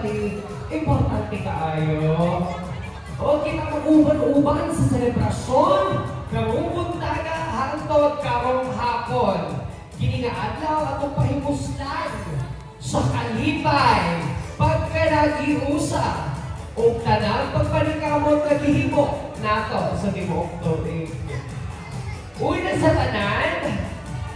family, importante kaayo. O kita mag-uban-uban sa selebrasyon, karong buntaga hangtod karong hapon. Kini nga adlaw atong pahimuslan sa kalipay, pagkanag-iusa, o tanang pagpanikamot na gihimo nato sa tibuok tuig. Una sa tanan,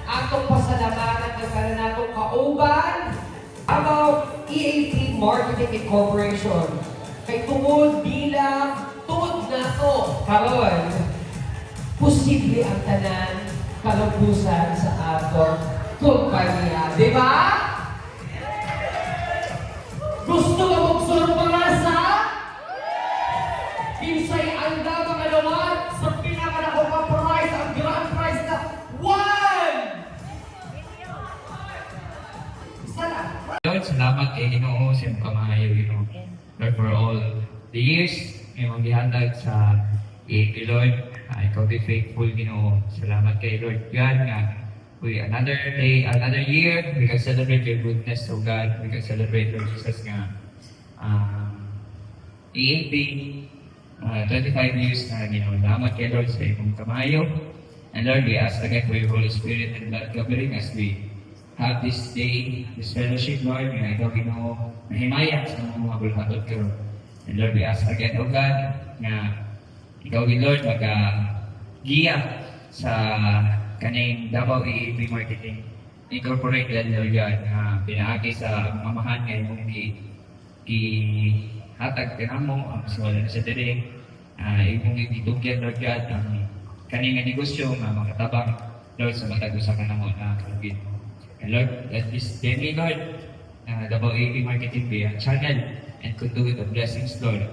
atong pasalamatan ang kanan natong kauban about EAP Marketing Incorporation. Kay tungod bilang tungod na to karon posible ang tanan kalupusan sa atong kumpanya. Di ba? Gusto ka magsulong pangasa? Kinsay anda mga naman sa pinakanakong prize, ang grand prize na 1! Isa lang. Lord, salamat kay Ginoo sa iyong kamahayo, Ginoo. Lord, for all the years, iyong gihatag sa EAP, Lord. Ikaw be faithful, Ginoo. Salamat kay Lord God nga. We another day, another year, we can celebrate your goodness, O God. We can celebrate, Lord Jesus, nga. EAP, 25 years na, Ginoo. Salamat kay Lord sa iyong kamahayo. And Lord, we ask again for your Holy Spirit and blood covering as we have this day, this fellowship, Lord, nga ikaw Ginoo, na himaya sa mga bulhatod ko. And Lord, we ask again, O God, nga ikaw Lord, mag-giya sa kaning Davao EAP Marketing Incorporated, Lord God, na pinaagi sa mamahan nga yung hatag tinamo ang wala na sa diri. Imong itugyan, Lord God, ang kaning negosyo nga makatabang, Lord, sa matag usa ka namo na kalugit. And Lord, let this day, Lord, Davao EAP Marketing be a channel and conduit of blessings, Lord.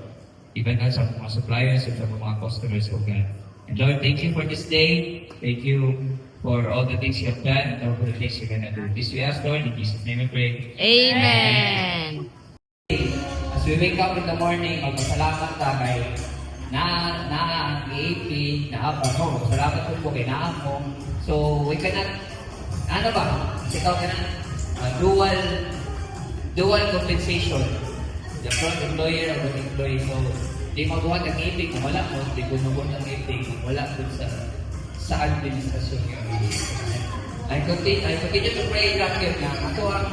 Even though sa mga suppliers and sa mga customers, O God. And Lord, thank you for this day. Thank you for all the things you have done and all the things you're gonna do. This we ask, Lord, in Jesus' name we pray. Amen. As we wake up in the morning, magpasalamat ka kay ang EAP, salamat po kay Naamo. So, we cannot, ano ba? Ikaw ka dual compensation. The front employer and the employee. So, di magawa ng EAP kung wala mo, di gumawa ng EAP kung wala dun sa administrasyon yung EAP. I continue to pray that yun na ako ang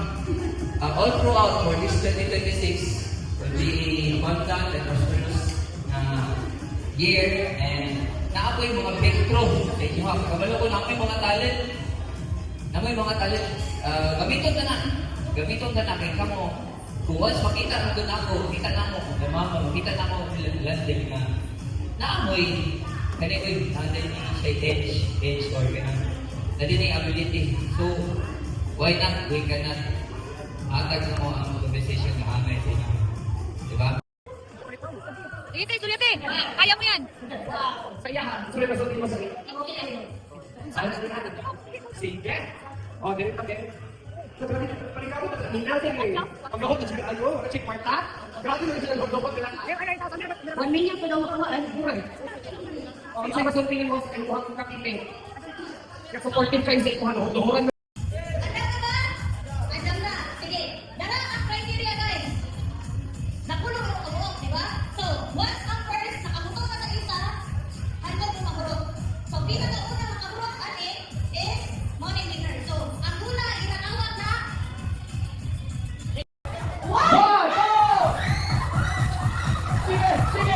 all throughout for this 2026 will be abundant and prosperous year, and na ako yung mga breakthrough sa inyo. Kabalo ko na ako yung mga talent. Gamiton ka na kay kamo. Kung once makita mo doon ako, makita na mo landing na naamoy, kanikoy, nanday ni siya edge or ganun. Nadi na yung ability. So, why not? We cannot atag na mo ang conversation na hamay sa inyo. Diba? Sulit eh! Kaya mo yan! Sayahan. Sulit mo sa iyo. Sige. O, dito pa din. Paligawin na natin eh. Ang lahot na sila ayo, kasi kwarta. Grabe na sila lahot nila. 1 million pa daw ako. O, isa'y masuntingin mo sa kanyuhang kong kapite. Kaya supportive kayo sa ikuhan. Dohoran mo. Andam na. Sige. Dala ang criteria, guys. Nakulong mo kabuok, di ba? So, once ang first, nakabuto ka ng isa, handog mo makulong. So, pinaka-una makakulong ani is morning dinner. So, ang una, itatawag na Sige!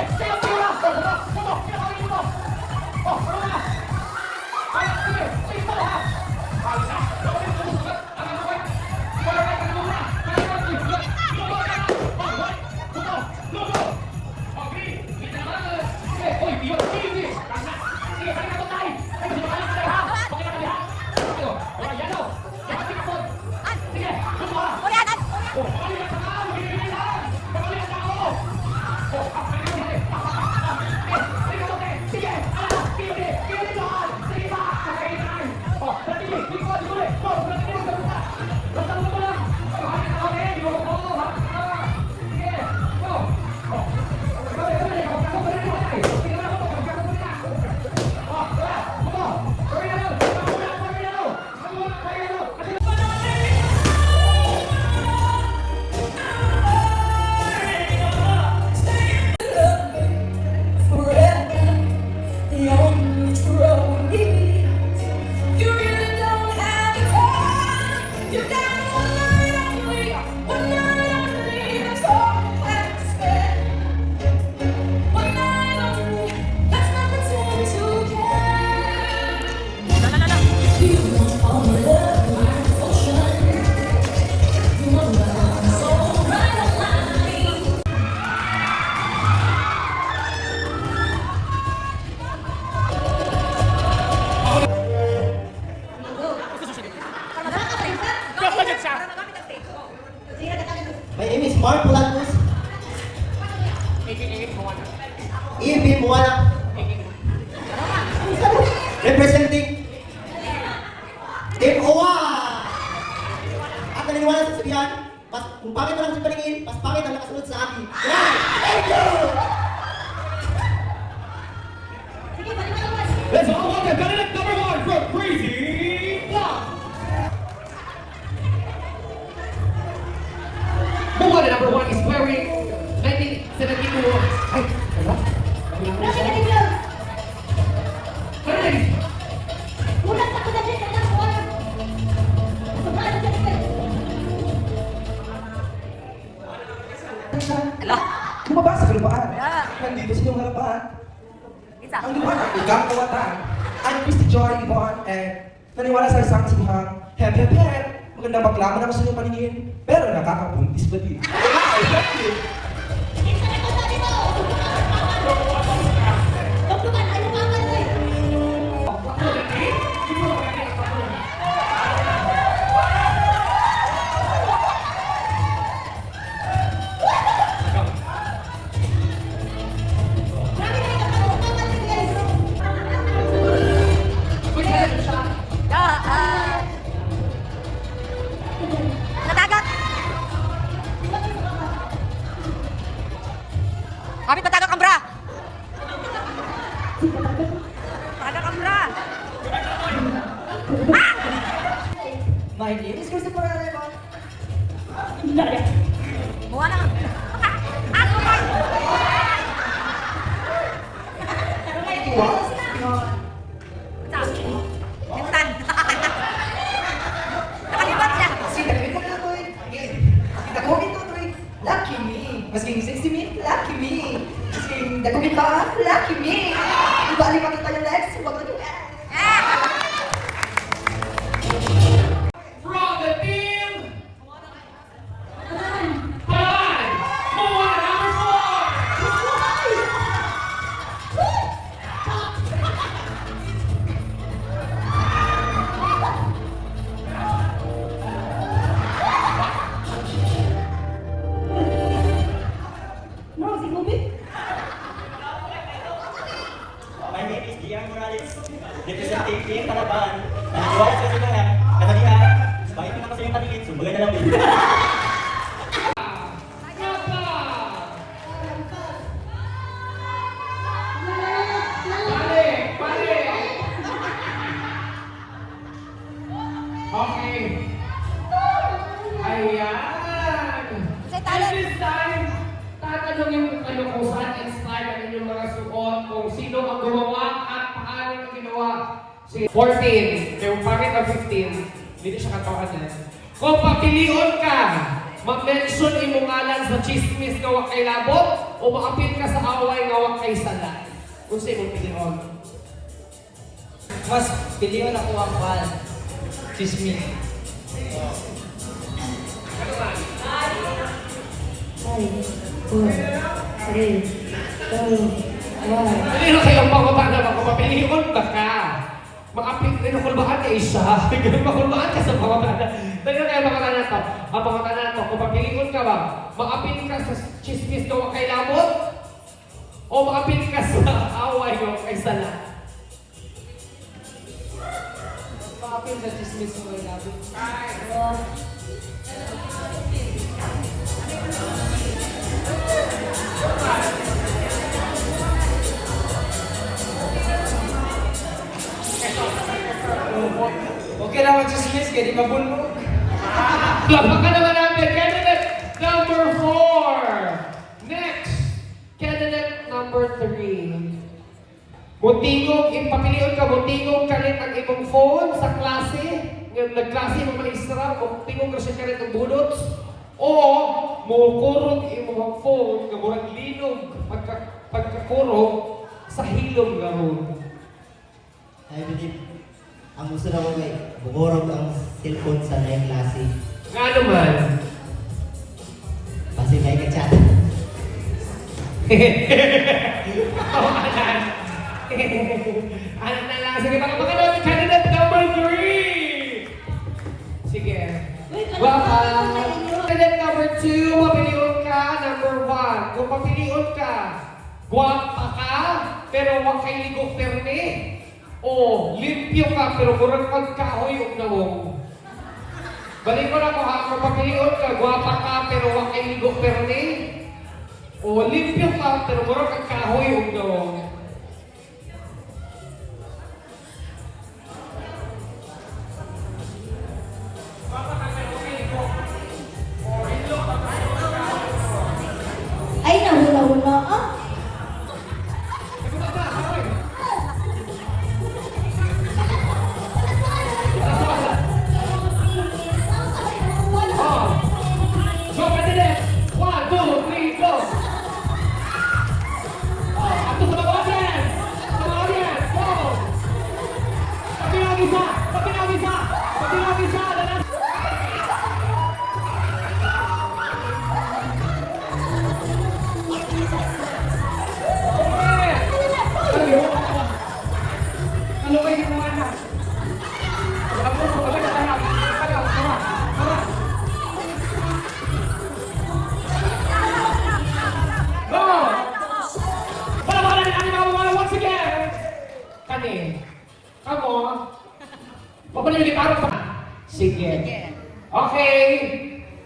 Smart Pulatus. EB Moana. Representing Team OWA. At naniniwala sa sabihan, mas kung pangit lang sa paningin, mas pangit ang nakasunod sa akin. Right! Thank you! Sige, balik. Let's all welcome candidate number 1 from Crazy Block. Mukha number 1 is wearing 1972. Ay, ano? Grabe ka din lang. Ay! Ulat ako na din, kailangan ko alam. Sobrang ka din. Lumabas sa kalupaan. Nandito sa inyong harapan. Isa. Ang lupa ng igang kawatan. I'm Christy Joy Ibon and naniwala sa isang singhang hep hep hep. Magandang baklaman ako sa inyong paningin, pero nakakabuntis ba din? Isa na ko sabi mo. Tugtugan, ayaw pa ka din. Grabe na ito, tugtugan din guys. Natagat. Kami patagak ang bra. Patagak ang bra. My name is Christopher Arevon. Buwan na. Ano ba? Minsan. Nakalibat siya. Lucky me. Masking 60 me, lucky me. Masking dagugin pa, lucky me. Ibalik pa kita yung legs, huwag na dugan. From the team Palan, Moana number 4. No, si Kobe. My name is Gian Morales. Representing Team Palaban. Naniniwala sa sabihan, kasalihan, sabay ko naman sa iyong paningin, sumbagan na lang din. Balik! Balik! Okay. Ayan. And this time, tatanungin ko kayo kung saan inspired ang inyong mga suot, kung sino ang gumawa at paano ang ginawa. Si 14, yung pangit ang 15, hindi siya katawanan. Kung papilion ka, mag-mention imong ngalan sa chismis nga wa kay labot o maapil ka sa away nga wa kay sala. Kung sa imong pilion. Mas piliyon ako ang pan. Chismis. Ano man? Ano kayong pangutan na makapapilion ba ka? Makapit rin ang kulbaan ka isa. Makulbaan ka sa pangutan na. Dahil kayo pangutan na to. Ang pangutan na to, kung papilion ka ba, makapit ka sa chismis na kay lamot? O makapit ka sa away na kay sala? Makapit sa chismis na kay lamot. Okay lang mag-chismis, kaya di mabulbog. Lapakan naman natin, candidate number 4. Next, candidate number 3. Mutingog, papilion ka, mutingog ka rin ang imong phone sa klase. Ngayon, nagklase mo maestra, mutingog ka siya ka rin ang budots. O, mukurog imong phone, nga murag linog, pagkakurog sa hilom nga ron. I believe, ang gusto na ko kay bukorog ang cellphone sa 9 klase. Nga naman. Kasi may ka-chat. Ano na lang? Sige, pakapakanood yung candidate number 3! Sige. Welcome! Candidate number 2, mapiliyon kung papilion ka, guwapa ka, pero wag kay ligok perme. O, limpyo ka, pero murag pagkahoy og nawong. Balik ko na ko ha, kung papilion ka, guwapa ka, pero wag kay ligok perme. O, limpyo ka, pero murag pagkahoy og nawong. Ay, nahula-hula ah. Go, President! 1, 2, 3, go! Ato sa mga audience! Sa mga audience, go! Pag isa! Pag isa! Pag isa! Lalas! Ano kayo ginawa na? Ako, pagod na tayo. Tara. Go! Palabakan natin ang mga once again! Kani, kamo, papanin yung gitaro pa. Sige. Okay.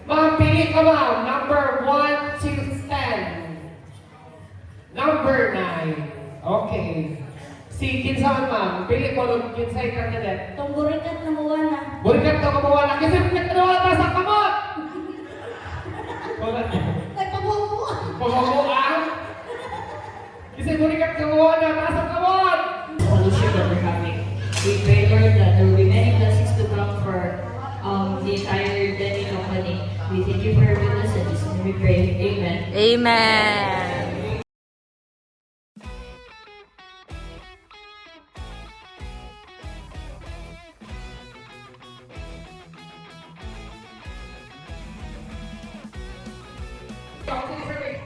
Ma'am, pili ka ma'am. Number 1 to 10. Number 9. Okay. Si Kinsaman ma'am, pili ko nun Kinsay candidate. Itong burikat na muwa na. Burikat ka kamawa na kasi nagtanawa sa kamot! Wala niya. Nagpabubuan. Pamamuan? Kasi burikat ka kamawa na nasa kamot! Fellowship that we're having. We pray, Lord, that there will be many blessings to come for the entire Denny company. We thank you for your goodness and this name we pray. Amen. Amen.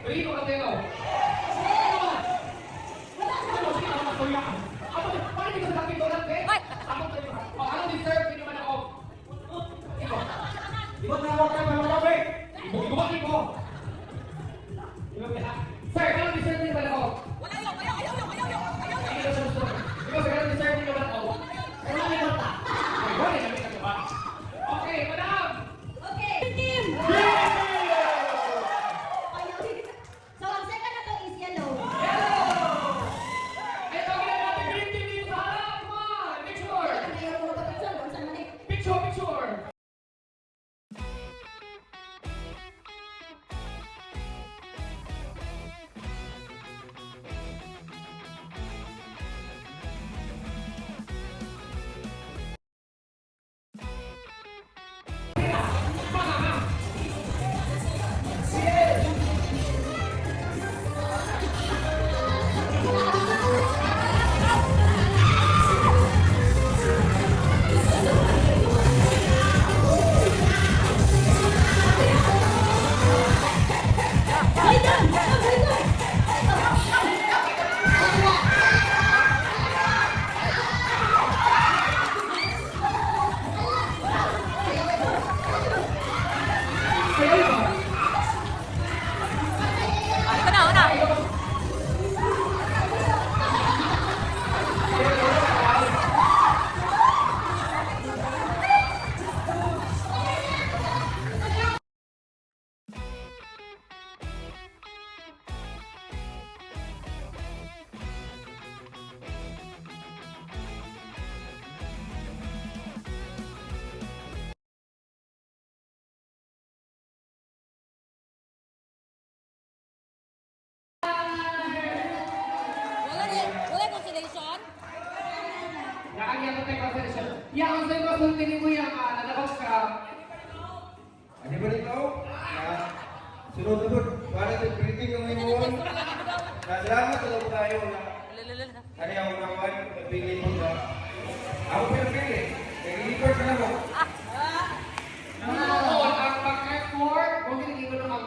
Balik ko ka tayo. Paano dito sa dapit ko lang, eh? Ano deserve ko naman ako? Ikaw na ako ka mga babe! Ibumaki ko! Sir, ano deserve ko naman ako? Ikaw, sir, ano deserve ko naman ako? Okay, madam! Okay. Team! So, ang second na to is yellow. Eh, tawagin na natin green team dito sa harap! Come on! Picture! Mayroon mo ba picture? Kung saan man eh. Picture! Una. Wala consolation? Nakakaya ko tayo conversation. Yang ang sa'yo kasultinin mo yung nanakos ka. Ano ba ito? Sunod-sunod. Para sa briefing ng ngayon. Salamat sa loob tayo na ano yung unawan, nagpili mo na. Ako pinapili. Nag-record ka na mo. Noon, ang pag-effort, kung hindi mo nung ang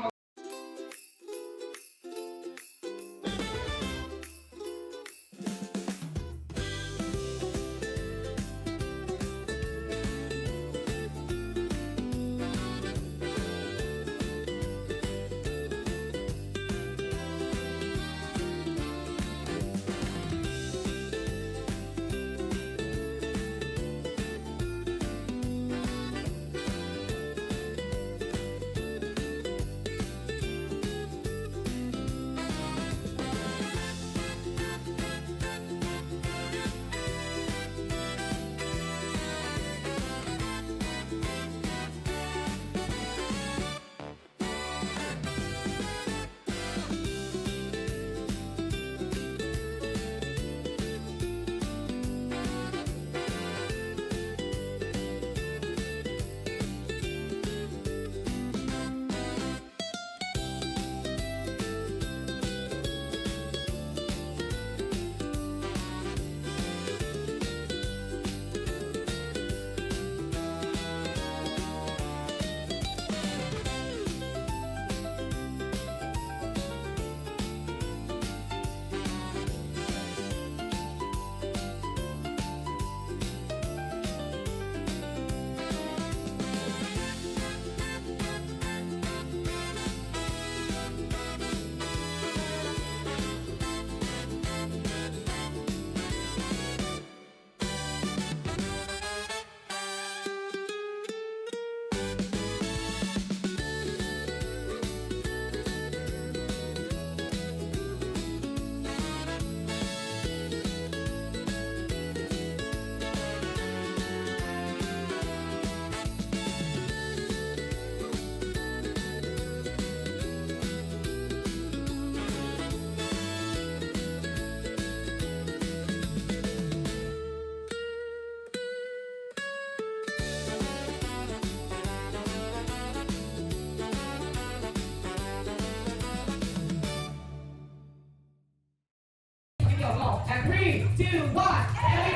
2, 1.